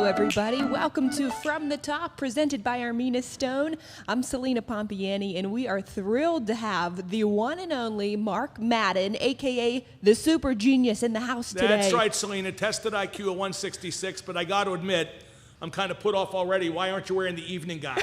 Everybody, welcome to From the Top, presented by Armina Stone. I'm Celina Pompeani, and we are thrilled to have the one and only Mark Madden, a.k.a. the Super Genius, in the house today. That's right, Celina. Tested IQ of 166, but I got to admit, I'm kind of put off already. Why aren't you wearing the evening gown?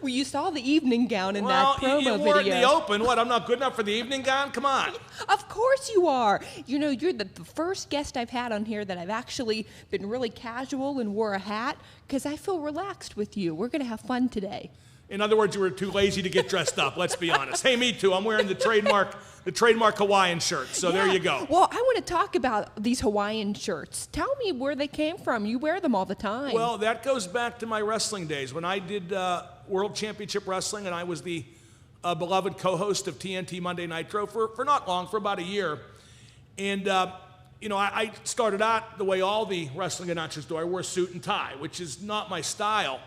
Well, you saw the evening gown in that promo video. You wore it in the open. What, I'm not good enough for the evening gown? Come on. Of course you are. You know, you're the first guest I've had on here that I've actually been really casual and wore a hat because I feel relaxed with you. We're going to have fun today. In other words, you were too lazy to get dressed up, let's be honest. Hey, me too. I'm wearing the trademark Hawaiian shirt, so There you go. Well, I want to talk about these Hawaiian shirts. Tell me where they came from. You wear them all the time. Well, that goes back to my wrestling days when I did World Championship Wrestling, and I was the beloved co-host of TNT Monday Nitro for not long, for about a year. And, I started out the way all the wrestling announcers do. I wore a suit and tie, which is not my style.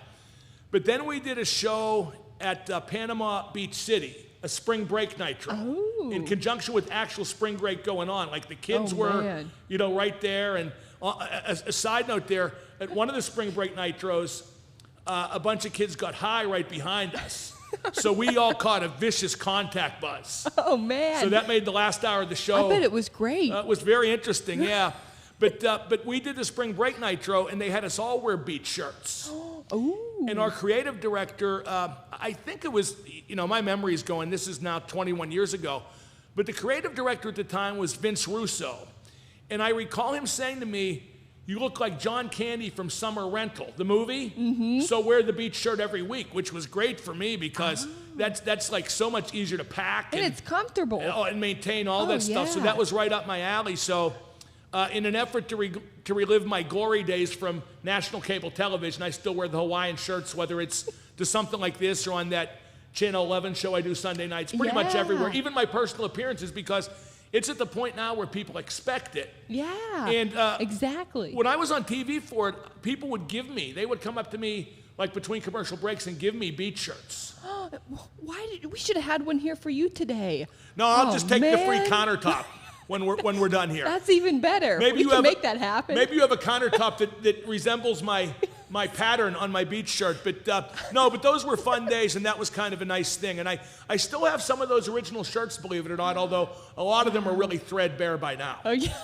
But then we did a show at Panama Beach City, a spring break nitro, in conjunction with actual spring break going on. Like the kids were, right there. And a side note there, at one of the spring break nitros, a bunch of kids got high right behind us. So we all caught a vicious contact buzz. Oh, man. So that made the last hour of the show. I bet it was great. It was very interesting, yeah. But we did the spring break nitro, and they had us all wear beach shirts. Ooh. And our creative director, I think it was, my memory is going, this is now 21 years ago, but the creative director at the time was Vince Russo. And I recall him saying to me, "You look like John Candy from Summer Rental, the movie, so wear the beach shirt every week," which was great for me because that's like so much easier to pack. And it's comfortable. And maintain all that stuff. So that was right up my alley. So in an effort to relive my glory days from national cable television, I still wear the Hawaiian shirts, whether it's to something like this or on that Channel 11 show I do Sunday nights, pretty much everywhere, even my personal appearances, because it's at the point now where people expect it. Yeah, and exactly. When I was on TV for it, people would they would come up to me like between commercial breaks and give me beach shirts. We should have had one here for you today. No, I'll just take the free countertop. When we're done here. That's even better. We can make that happen. Maybe you have a countertop that resembles my pattern on my beach shirt. But but those were fun days, and that was kind of a nice thing. And I still have some of those original shirts, believe it or not, although a lot of them are really threadbare by now. Oh, yeah.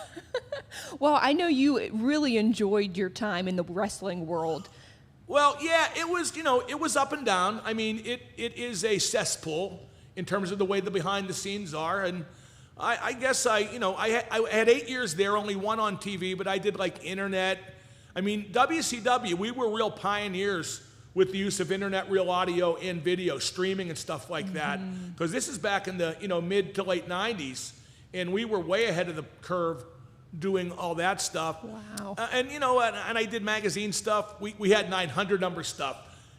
Well, I know you really enjoyed your time in the wrestling world. Well, yeah, it was up and down. I mean, it is a cesspool in terms of the way the behind the scenes are, and I guess I had 8 years there, only one on TV, but I did like internet. I mean, WCW, we were real pioneers with the use of internet, real audio, and video, streaming and stuff like that. Because this is back in the mid to late 90s, and we were way ahead of the curve doing all that stuff. Wow. And I did magazine stuff. We had 900 number stuff.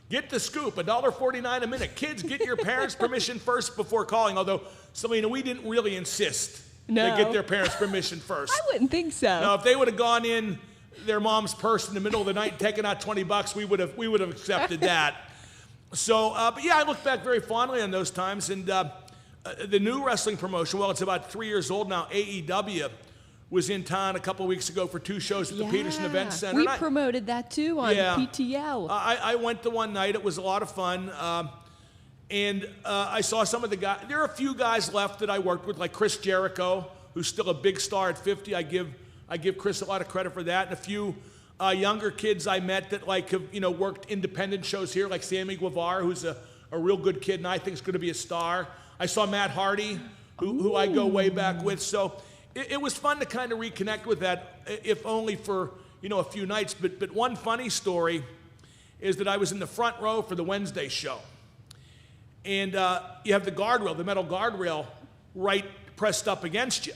Get the scoop, $1.49 a minute. Kids, get your parents' permission first before calling. Although, Celina, we didn't really insist they get their parents' permission first. I wouldn't think so. Now, if they would have gone in their mom's purse in the middle of the night and taken out $20, we would have accepted that. So, but yeah, I look back very fondly on those times. And the new wrestling promotion, well, it's about 3 years old now, AEW, was in town a couple weeks ago for 2 shows at the Peterson Event Center. We promoted that too on PTL. I went to one night. It was a lot of fun. And I saw some of the guys. There are a few guys left that I worked with, like Chris Jericho, who's still a big star at 50. I give Chris a lot of credit for that. And a few younger kids I met that have worked independent shows here, like Sammy Guevara, who's a real good kid and I think is going to be a star. I saw Matt Hardy, who I go way back with. So it was fun to kind of reconnect with that, if only for a few nights. But one funny story is that I was in the front row for the Wednesday show. And you have the guardrail, the metal guardrail, right pressed up against you.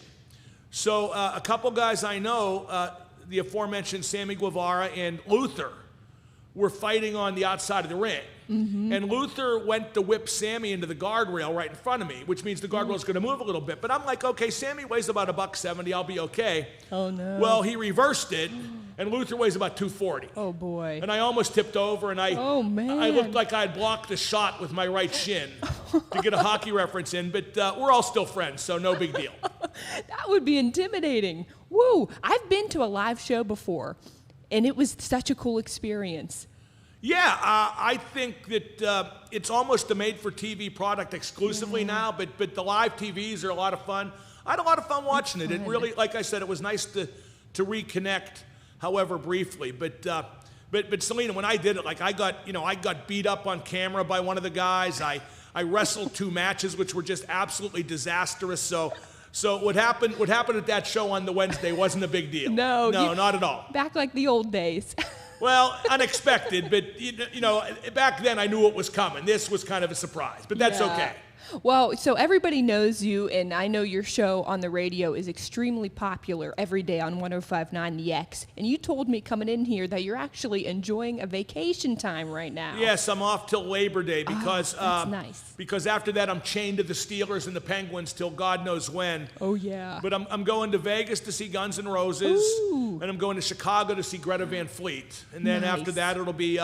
So a couple guys I know, the aforementioned Sammy Guevara and Luther, were fighting on the outside of the ring. And Luther went to whip Sammy into the guardrail right in front of me, which means the guardrail's going to move a little bit. But I'm like, okay, Sammy weighs about $170, I'll be okay. Oh, no. Well, he reversed it, and Luther weighs about 240. Oh, boy. And I almost tipped over, and I looked like I had blocked the shot with my right shin to get a hockey reference in. But we're all still friends, so no big deal. That would be intimidating. Woo! I've been to a live show before, and it was such a cool experience. Yeah, I think that it's almost a made-for-TV product exclusively now, but the live TVs are a lot of fun. I had a lot of fun watching it. It really, like I said, it was nice to reconnect, however briefly. But Celina, when I did it, like I got beat up on camera by one of the guys. I wrestled 2 matches, which were just absolutely disastrous. So what happened at that show on the Wednesday wasn't a big deal. No, not at all. Back like the old days. Well, unexpected, but you know, back then I knew what was coming. This was kind of a surprise, but that's okay. Well, so everybody knows you, and I know your show on the radio is extremely popular every day on 105.9 The X. And you told me coming in here that you're actually enjoying a vacation time right now. Yes, I'm off till Labor Day because that's nice. Because after that I'm chained to the Steelers and the Penguins till God knows when. Oh yeah. But I'm going to Vegas to see Guns N' Roses, Ooh. and I'm going to Chicago to see Greta Van Fleet, and then after that it'll be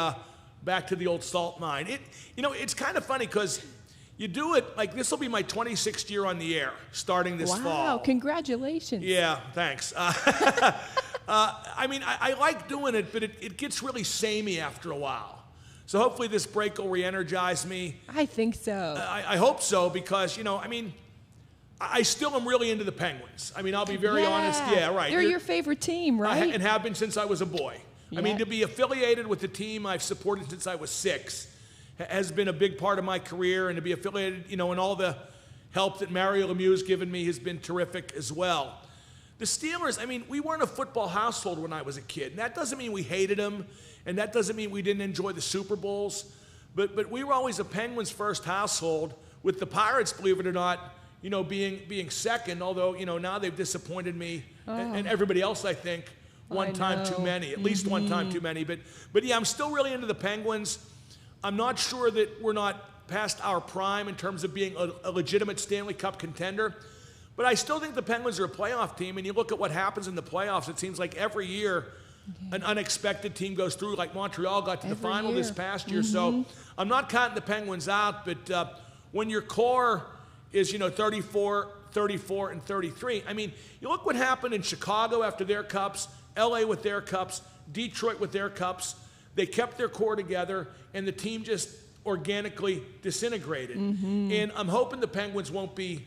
back to the old salt mine. It's kind of funny because you do it, like this will be my 26th year on the air, starting this fall. Wow, congratulations. Yeah, thanks. I mean, I like doing it, but it gets really samey after a while. So hopefully this break will re-energize me. I think so. I hope so because, I mean, I still am really into the Penguins. I mean, I'll be very honest. Yeah, right. They're your favorite team, right? And have been since I was a boy. Yeah. I mean, to be affiliated with the team I've supported since I was 6 has been a big part of my career, and to be affiliated, and all the help that Mario Lemieux's given me has been terrific as well. The Steelers, I mean, we weren't a football household when I was a kid, and that doesn't mean we hated them, and that doesn't mean we didn't enjoy the Super Bowls, but we were always a Penguins first household, with the Pirates, believe it or not, being second, although, now they've disappointed me, and everybody else, I think, one time too many, at least one time too many, but yeah, I'm still really into the Penguins. I'm not sure that we're not past our prime in terms of being a legitimate Stanley Cup contender, but I still think the Penguins are a playoff team, and you look at what happens in the playoffs, it seems like every year an unexpected team goes through, like Montreal got to the final this past year, so I'm not counting the Penguins out, but when your core is, 34, 34, and 33, I mean, you look what happened in Chicago after their cups, LA with their cups, Detroit with their cups. They kept their core together, and the team just organically disintegrated. And I'm hoping the Penguins will be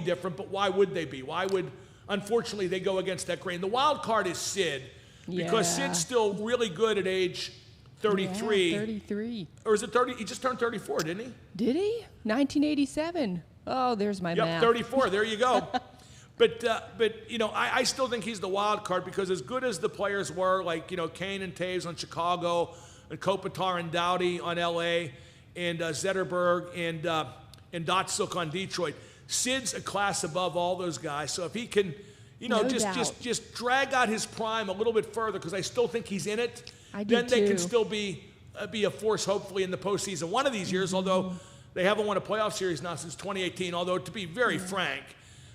different, but why would they be? Why would, unfortunately, they go against that grain? The wild card is Sid, because Sid's still really good at age 33. Yeah, 33. Or is it 30? He just turned 34, didn't he? Did he? 1987. Oh, there's my math. 34. There you go. But I still think he's the wild card because as good as the players were, like, Kane and Taves on Chicago, and Kopitar and Doughty on LA, and Zetterberg and Dotsuk on Detroit, Sid's a class above all those guys. So if he can, just drag out his prime a little bit further, because I still think he's in it, then they can still be a force, hopefully, in the postseason one of these years, although they haven't won a playoff series now since 2018, although, to be very frank,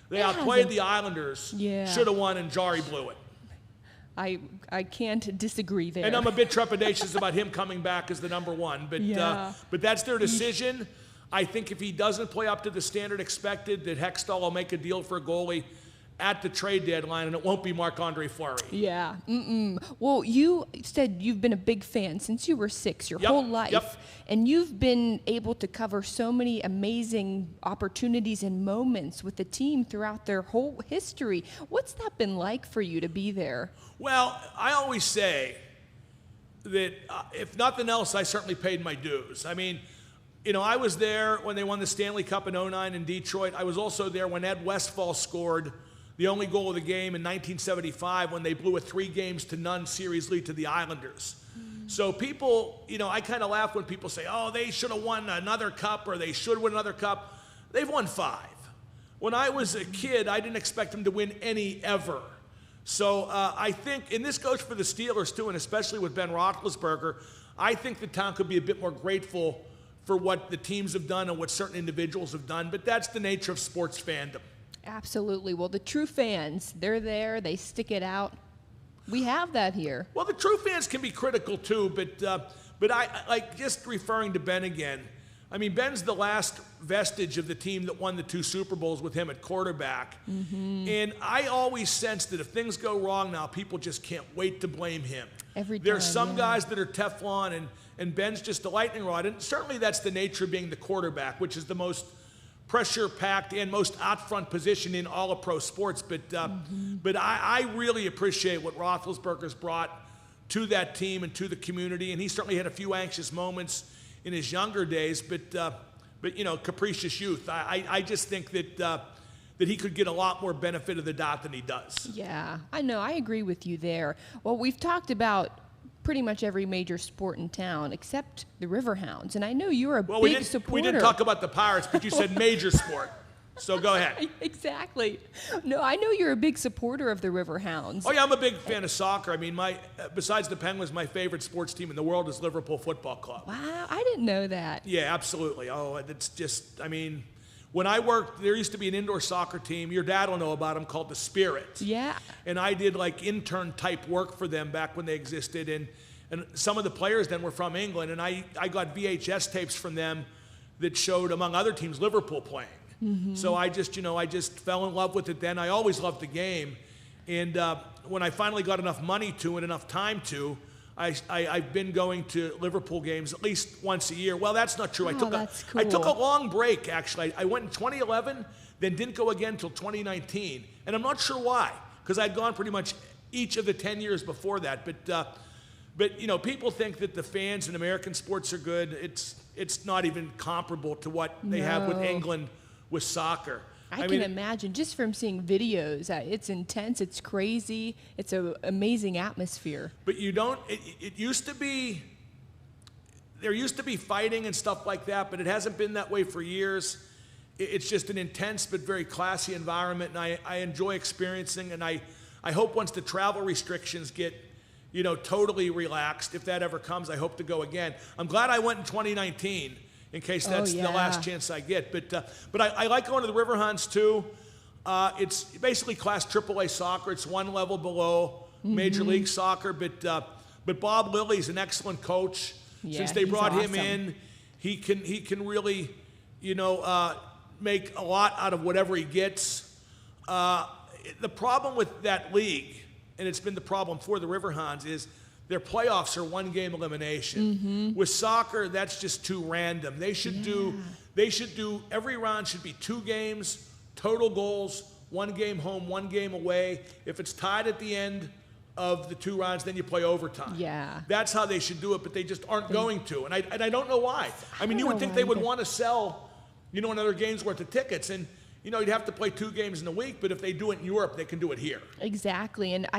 they outplayed the Islanders. Should have won, and Jari blew it. I can't disagree there. And I'm a bit trepidatious about him coming back as the number one. But that's their decision. I think if he doesn't play up to the standard expected, that Hextall will make a deal for a goalie at the trade deadline, and it won't be Marc-Andre Fleury. Yeah. Well, you said you've been a big fan since you were 6, your whole life. And you've been able to cover so many amazing opportunities and moments with the team throughout their whole history. What's that been like for you to be there? Well, I always say that if nothing else, I certainly paid my dues. I mean, I was there when they won the Stanley Cup in 2009 in Detroit. I was also there when Ed Westfall scored the only goal of the game in 1975 when they blew a 3-0 series lead to the Islanders. So people, I kind of laugh when people say, oh, they should have won another cup, or they should win another cup. They've won 5. When I was a kid, I didn't expect them to win any ever. So I think, and this goes for the Steelers too, and especially with Ben Roethlisberger, I think the town could be a bit more grateful for what the teams have done and what certain individuals have done, but that's the nature of sports fandom. Absolutely. Well, the true fans, they're there, they stick it out. We have that here. Well, the true fans can be critical too, but I like just referring to Ben again. I mean, Ben's the last vestige of the team that won the 2 Super Bowls with him at quarterback. And I always sense that if things go wrong now, people just can't wait to blame him. There's some guys that are Teflon, and Ben's just a lightning rod. And certainly that's the nature of being the quarterback, which is the most pressure-packed and most out-front position in all of pro sports. But I really appreciate what Roethlisberger's brought to that team and to the community. And he certainly had a few anxious moments in his younger days, but you know, capricious youth. I just think that he could get a lot more benefit of the doubt than he does. Yeah, I know. I agree with you there. Well, we've talked about pretty much every major sport in town except the Riverhounds, and I know you're a big supporter. We didn't talk about the Pirates, but you said major sport. So go ahead. Exactly. No, I know you're a big supporter of the Riverhounds. Oh yeah, I'm a big fan of soccer. I mean, besides the Penguins, my favorite sports team in the world is Liverpool Football Club. Wow, I didn't know that. Yeah, absolutely. Oh, it's just, I mean, when I worked, there used to be an indoor soccer team, your dad will know about them, called the Spirit. Yeah. And I did like intern type work for them back when they existed, and some of the players then were from England, and I got VHS tapes from them that showed, among other teams, Liverpool playing. So I just fell in love with it then. I always loved the game. And when I finally got enough money to and enough time to, I've been going to Liverpool games at least once a year. Well, that's not true. That's cool. I took a long break, actually. I went in 2011, then didn't go again until 2019. And I'm not sure why, because I'd gone pretty much each of the 10 years before that. But you know, people think that the fans in American sports are good. It's not even comparable to what they have with England with soccer. I can imagine just from seeing videos. It's intense. It's crazy. It's an amazing atmosphere. But you don't. It used to be. There used to be fighting and stuff like that, but it hasn't been that way for years. It's just an intense but very classy environment, and I enjoy experiencing. And I hope once the travel restrictions get, you know, totally relaxed, if that ever comes, I hope to go again. I'm glad I went in 2019. In case that's the last chance I get. But I like going to the Riverhounds too. It's basically class AAA soccer. It's one level below Major League Soccer. But Bob Lilly's an excellent coach. Yeah, since they brought him awesome. in, he can really, you know, make a lot out of whatever he gets. The problem with that league, and it's been the problem for the Riverhounds, is their playoffs are one-game elimination. With soccer, that's just too random. They should do every round should be 2 games, total goals, 1 game home, 1 game away. If it's tied at the end of the 2 rounds, then you play overtime. Yeah. That's how they should do it, but they just aren't going to. And I don't know why. I mean, you would think they would want to sell, you know, another game's worth of tickets, and you know, you'd have to play 2 games in a week, but if they do it in Europe, they can do it here. Exactly, and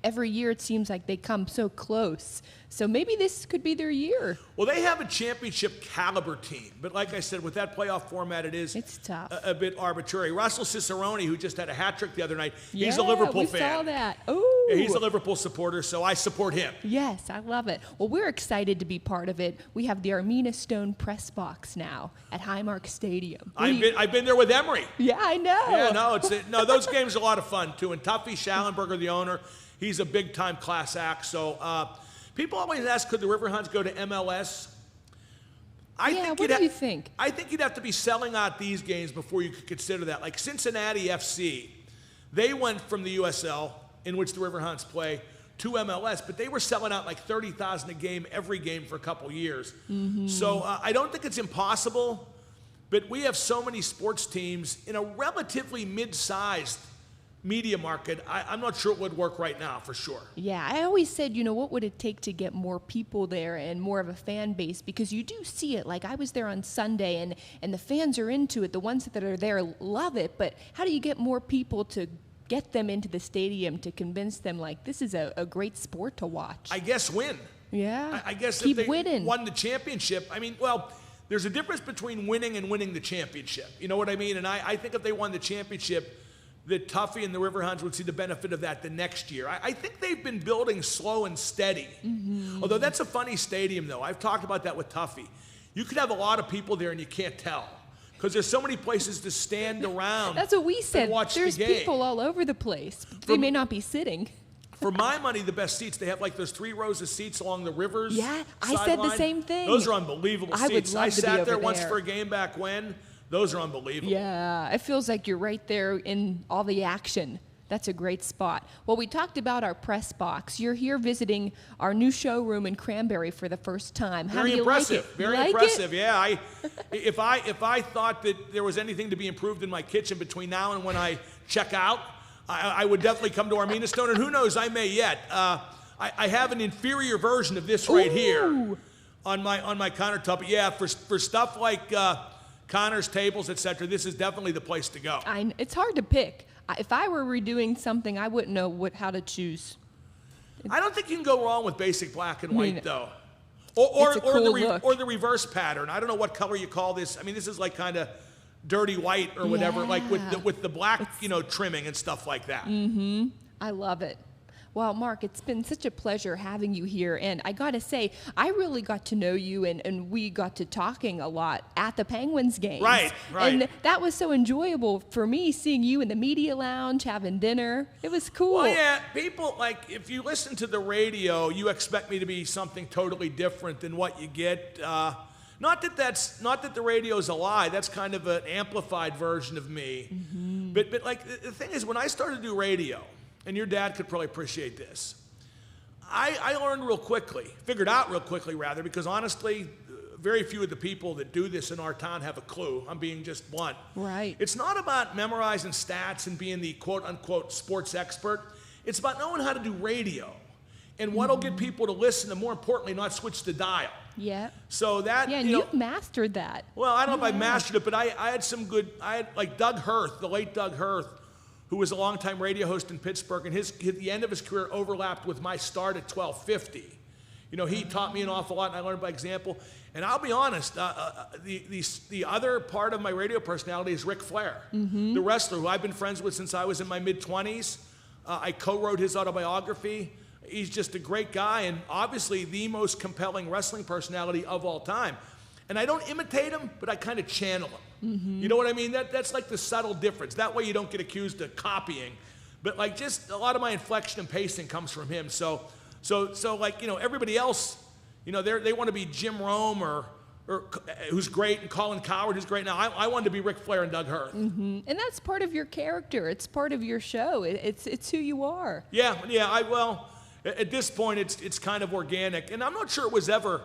every year it seems like they come so close. So maybe this could be their year. Well, they have a championship caliber team, but like I said, with that playoff format, it's tough. A bit arbitrary. Russell Cicerone, who just had a hat trick the other night, he's a Liverpool fan. Yeah, we saw that. Ooh. Yeah, he's a Liverpool supporter, so I support him. Yes, I love it. Well, we're excited to be part of it. We have the Armina Stone press box now at Highmark Stadium. I've been there with Emery. Yeah, I know. Yeah, no, those games are a lot of fun too. And Tuffy Schallenberger, the owner, he's a big-time class act. So people always ask, could the Riverhounds go to MLS? What do you think? I think you'd have to be selling out these games before you could consider that. Like Cincinnati FC, they went from the USL, in which the Riverhounds play, to MLS, but they were selling out like 30,000 a game every game for a couple years. So I don't think it's impossible, but we have so many sports teams in a relatively mid-sized media market. I'm not sure it would work right now, for sure. Yeah, I always said, you know, what would it take to get more people there and more of a fan base? Because you do see it. Like, I was there on Sunday, and the fans are into it. The ones that are there love it. But how do you get more people to get them into the stadium to convince them, like, this is a great sport to watch? I guess win. Yeah. I guess keep if they winning. Won the championship. I mean, well, there's a difference between winning and winning the championship. You know what I mean? And I think if they won the championship, that Tuffy and the Riverhounds would see the benefit of that the next year. I think they've been building slow and steady. Although that's a funny stadium, though. I've talked about that with Tuffy. You could have a lot of people there and you can't tell because there's so many places to stand around. That's what we said. And watch There's the game. people all over the place. They may not be sitting. For my money, the best seats, they have like those 3 rows of seats along the rivers. Yeah, I said the same thing. Those are unbelievable I would seats. love I to be sat over there once there. for a game back when. Those are unbelievable. Yeah, it feels like you're right there in all the action. That's a great spot. Well, we talked about our press box. You're here visiting our new showroom in Cranberry for the first time. How Very do you impressive. like it? Very Like impressive. it? Yeah. If I thought that there was anything to be improved in my kitchen between now and when I check out, I would definitely come to Armina Stone, and who knows, I may yet. I have an inferior version of this right here on my countertop. But yeah, for stuff like Connor's tables, etc., this is definitely the place to go. It's hard to pick. If I were redoing something, I wouldn't know how to choose. I don't think you can go wrong with basic black and white, though. It's a cool look. Or the reverse pattern. I don't know what color you call this. I mean, this is like kind of dirty white or whatever, like with the black, trimming and stuff like that. I love it. Well, Mark, it's been such a pleasure having you here. And I got to say, I really got to know you, and we got to talking a lot at the Penguins games. Right. And that was so enjoyable for me, seeing you in the media lounge, having dinner. It was cool. Well, yeah, people, like, if you listen to the radio, you expect me to be something totally different than what you get. Not that the radio's a lie. That's kind of an amplified version of me. But like, the thing is, when I started to do radio, and your dad could probably appreciate this, I learned real quickly, figured out real quickly rather, because honestly, very few of the people that do this in our town have a clue. I'm being just blunt. Right. It's not about memorizing stats and being the quote-unquote sports expert. It's about knowing how to do radio and what'll get people to listen, and more importantly, not switch the dial. Yeah. So that, and you've mastered that. Well, I don't know if I mastered it, but I had like Doug Hirth, the late Doug Hirth, who was a longtime radio host in Pittsburgh, and the end of his career overlapped with my start at 1250. He taught me an awful lot, and I learned by example. And I'll be honest, the other part of my radio personality is Ric Flair, the wrestler who I've been friends with since I was in my mid-20s. I co-wrote his autobiography. He's just a great guy, and obviously the most compelling wrestling personality of all time. And I don't imitate him, but I kind of channel him. You know what I mean? That's like the subtle difference. That way you don't get accused of copying. But like, just a lot of my inflection and pacing comes from him. So like, everybody else, they want to be Jim Rome or who's great, and Colin Cowherd, who's great now. I wanted to be Ric Flair and Doug Hirth. And that's part of your character. It's part of your show. It's who you are. Yeah. Well, at this point, it's kind of organic, and I'm not sure it was ever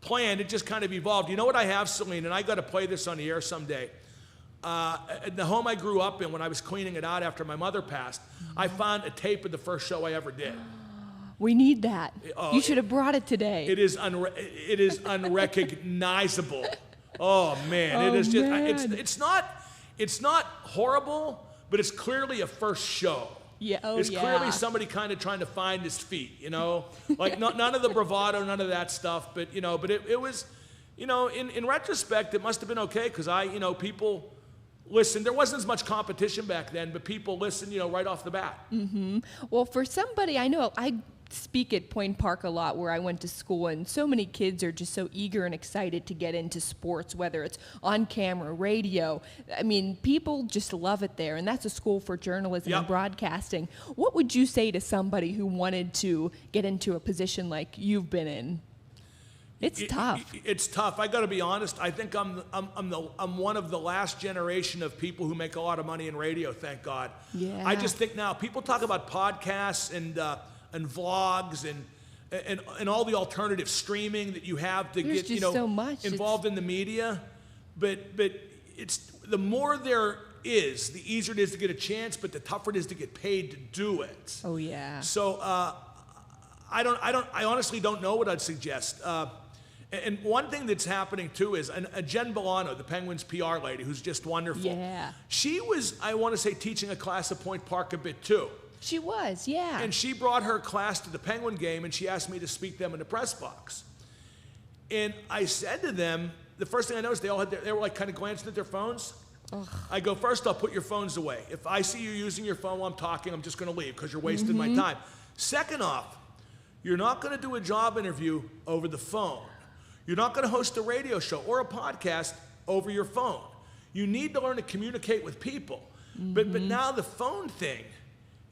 planned. It just kind of evolved. You know what I have, Celina, and I got to play this on the air someday. At the home I grew up in, when I was cleaning it out after my mother passed, I found a tape of the first show I ever did. We need that. You should have brought it today. It is unrecognizable. Oh man, it is just. Man. It's not horrible, but it's clearly a first show. Yeah. It's clearly somebody kind of trying to find his feet, like none of the bravado, none of that stuff. But but it was, in retrospect, it must have been okay because people listened. There wasn't as much competition back then, but people listened, right off the bat. Well, for somebody I know, I speak at Point Park a lot where I went to school, and so many kids are just so eager and excited to get into sports, whether it's on camera, radio. I mean, people just love it there, and that's a school for journalism and broadcasting. What would you say to somebody who wanted to get into a position like you've been in? It's tough. It's tough. I got to be honest. I think I'm one of the last generation of people who make a lot of money in radio. Thank God. Yeah. I just think now people talk about podcasts and vlogs and all the alternative streaming that you have to There's get just so much. involved in the media, but it's the more there is, the easier it is to get a chance, but the tougher it is to get paid to do it. Oh yeah. So I honestly don't know what I'd suggest. And one thing that's happening too is Jen Bolano, the Penguins PR lady, who's just wonderful. Yeah. She was, I want to say, teaching a class at Point Park a bit too. She was, yeah. And she brought her class to the Penguin game, and she asked me to speak them in the press box. And I said to them, the first thing I noticed, they were like kind of glancing at their phones. Ugh. I go, first off, put your phones away. If I see you using your phone while I'm talking, I'm just going to leave because you're wasting my time. Second off, you're not going to do a job interview over the phone. You're not going to host a radio show or a podcast over your phone. You need to learn to communicate with people. But now the phone thing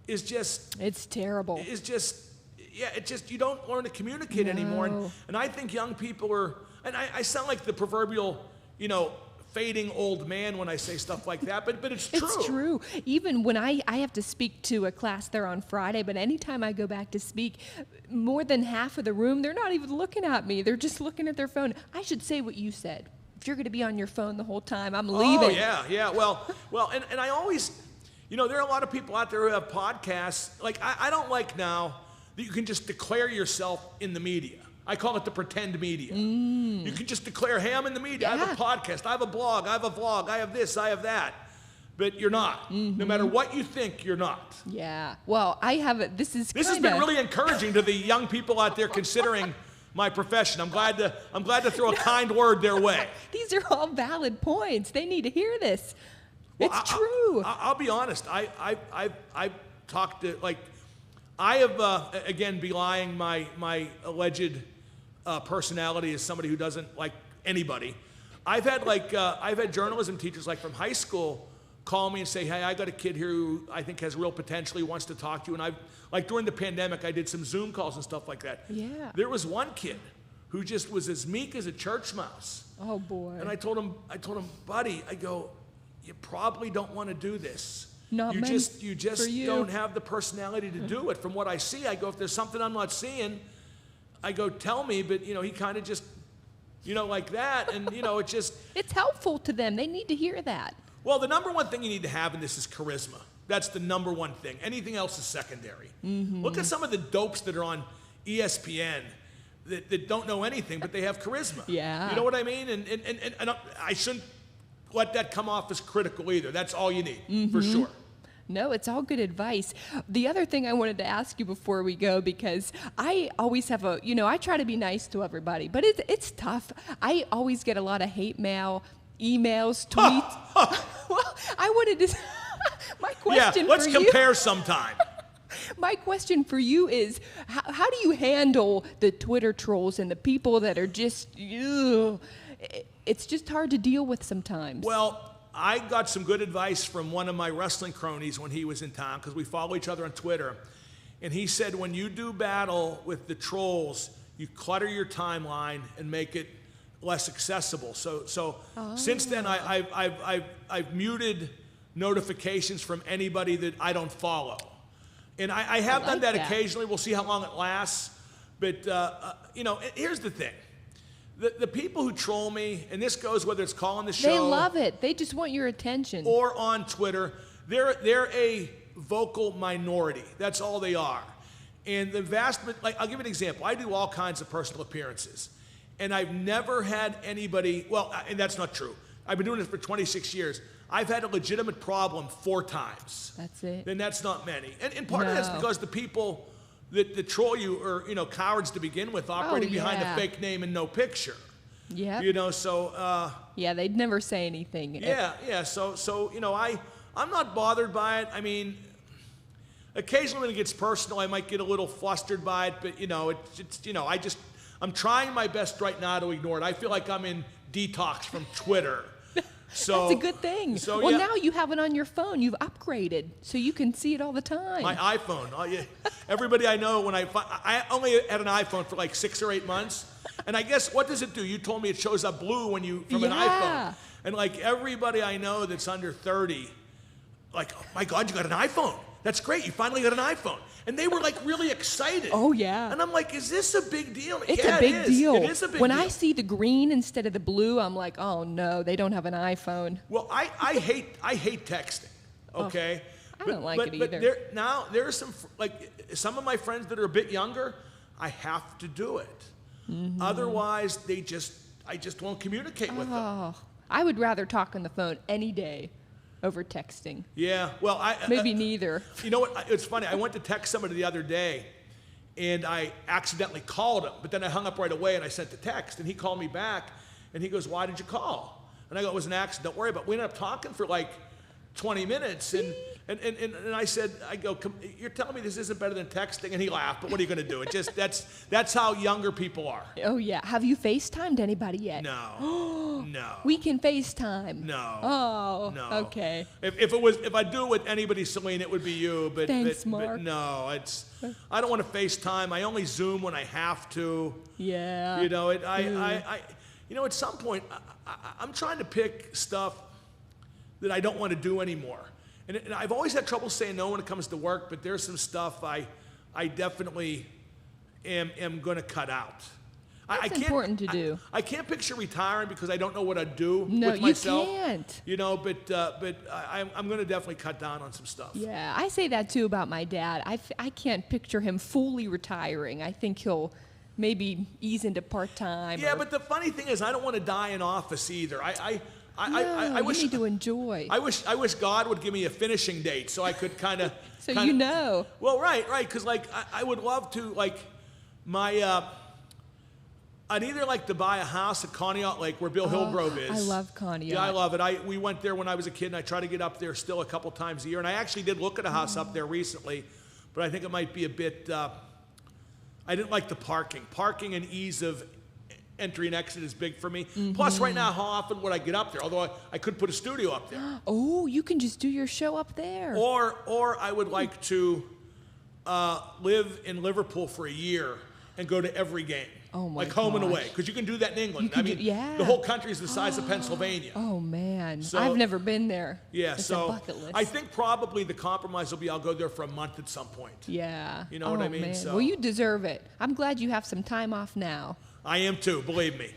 is just... It's terrible. It's just, you don't learn to communicate anymore. And I think young people are, and I sound like the proverbial, fading old man when I say stuff like that, but it's true. It's true. Even when I have to speak to a class there on Friday, but anytime I go back to speak, more than half of the room, they're not even looking at me. They're just looking at their phone. I should say what you said. If you're going to be on your phone the whole time, I'm leaving. Oh, yeah. Well, and I always, there are a lot of people out there who have podcasts. Like, I don't like now that you can just declare yourself in the media. I call it the pretend media. You can just declare, hey, I'm in the media. I have a podcast. I have a blog. I have a vlog. I have this. I have that. But you're not. No matter what you think, you're not. Yeah. Well, I have it. This has been really encouraging to the young people out there considering my profession. I'm glad to throw a kind word their way. These are all valid points. They need to hear this. It's true. I'll be honest. I've talked to, I have, again, belying my alleged personality as somebody who doesn't like anybody. I've had journalism teachers from high school call me and say, hey, I got a kid here who I think has real potential. He wants to talk to you. And during the pandemic, I did some Zoom calls and stuff like that. Yeah. There was one kid who just was as meek as a church mouse. Oh, boy. And I told him, buddy, I go, you probably don't want to do this. You just don't have the personality to do it. From what I see, I go, if there's something I'm not seeing, I go, tell me. But, he kind of just, like that. And, it just... It's helpful to them. They need to hear that. Well, the number one thing you need to have in this is charisma. That's the number one thing. Anything else is secondary. Look at some of the dopes that are on ESPN that don't know anything, but they have charisma. Yeah. You know what I mean? And I shouldn't let that come off as critical either. That's all you need, for sure. No, it's all good advice. The other thing I wanted to ask you before we go, because I always have I try to be nice to everybody, but it's tough. I always get a lot of hate mail, emails, tweets. Well, I wanted to, my question let's for you. compare sometime. My question for you is, how do you handle the Twitter trolls and the people that are just, it's just hard to deal with sometimes. Well, I got some good advice from one of my wrestling cronies when he was in town, because we follow each other on Twitter. And he said, when you do battle with the trolls, you clutter your timeline and make it less accessible. So since then, I've muted notifications from anybody that I don't follow. And I have done that occasionally. We'll see how long it lasts. But, here's the thing. The people who troll me, and this goes whether it's calling the show. They love it. They just want your attention. Or on Twitter. They're a vocal minority. That's all they are. And the I'll give you an example. I do all kinds of personal appearances. And I've never had anybody, and that's not true. I've been doing this for 26 years. I've had a legitimate problem 4 times. That's it. And that's not many. And part of that's because the people that troll you are, cowards to begin with, operating behind a fake name and no picture. Yeah. Yeah, they'd never say anything. Yeah. So I'm not bothered by it. I mean, occasionally when it gets personal, I might get a little flustered by it, but I'm trying my best right now to ignore it. I feel like I'm in detox from Twitter. So, that's a good thing. Now you have it on your phone. You've upgraded, so you can see it all the time. My iPhone. Everybody I know, I only had an iPhone for 6 or 8 months, and I guess, what does it do? You told me it shows up blue from an iPhone. And everybody I know that's under 30, oh my God, you got an iPhone. That's great. You finally got an iPhone. And they were really excited. Oh, yeah. And I'm like, is this a big deal? It's a big deal. It is a big deal. When I see the green instead of the blue, I'm like, oh no, they don't have an iPhone. Well, I hate texting. Okay. I don't like it either. But there are some of my friends that are a bit younger. I have to do it. Otherwise, I just won't communicate with them. I would rather talk on the phone any day over texting. Yeah, well, maybe neither. You know what? It's funny. I went to text somebody the other day, and I accidentally called him, but then I hung up right away and I sent the text, and he called me back, and he goes, "Why did you call?" And I go, it was an accident, don't worry about it. We ended up talking for like 20 minutes. And I said, you're telling me this isn't better than texting? And he laughed, but what are you going to do? It just, that's how younger people are. Oh, yeah. Have you FaceTimed anybody yet? No. No. We can FaceTime. No. Oh, no. Okay. If I do it with anybody, Celina, it would be you. But, Thanks, but Mark. no, I don't want to FaceTime. I only Zoom when I have to. Yeah. You know, at some point, I'm trying to pick stuff that I don't want to do anymore. And I've always had trouble saying no when it comes to work, but there's some stuff I definitely am going to cut out. That's important to do. I can't picture retiring because I don't know what I'd do with No, myself. you can't. You know, but I'm going to definitely cut down on some stuff. Yeah, I say that too about my dad. I can't picture him fully retiring. I think he'll maybe ease into part-time. Yeah, but the funny thing is I don't want to die in office either. I wish you need to enjoy. I wish God would give me a finishing date so I could kind of. So you know. Well, right, because like I would love to I'd either like to buy a house at Conneaut Lake where Bill Hillgrove is. I love Conneaut. Yeah, I love it. We went there when I was a kid, and I try to get up there still a couple times a year. And I actually did look at a house up there recently, but I think it might be a bit. I didn't like the parking. Parking and ease of entry and exit is big for me. Plus, right now, how often would I get up there? Although I could put a studio up there. Oh, you can just do your show up there. Or I would like to live in Liverpool for a year and go to every game. Oh my Like home and away, because you can do that in England. The whole country is the size of Pennsylvania. Oh man, So- I've never been there. Yeah, It's so a bucket list. I think probably the compromise will be I'll go there for a month at some point. Yeah. You know what I mean? Man. So- Well, you deserve it. I'm glad you have some time off now. I am too, believe me.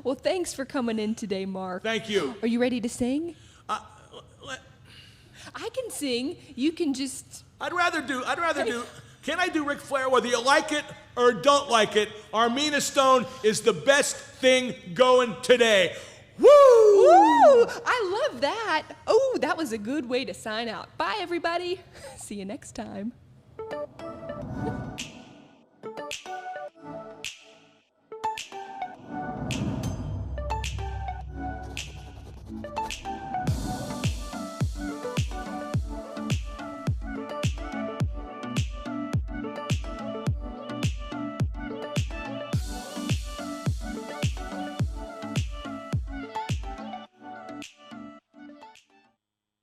Well, thanks for coming in today, Mark. Thank you. Are you ready to sing? Let- I can sing. You can just. I'd rather do. Can I do Ric Flair whether you like it or don't like it? Armina Stone is the best thing going today. Woo! Woo! I love that. Oh, that was a good way to sign out. Bye, everybody. See you next time.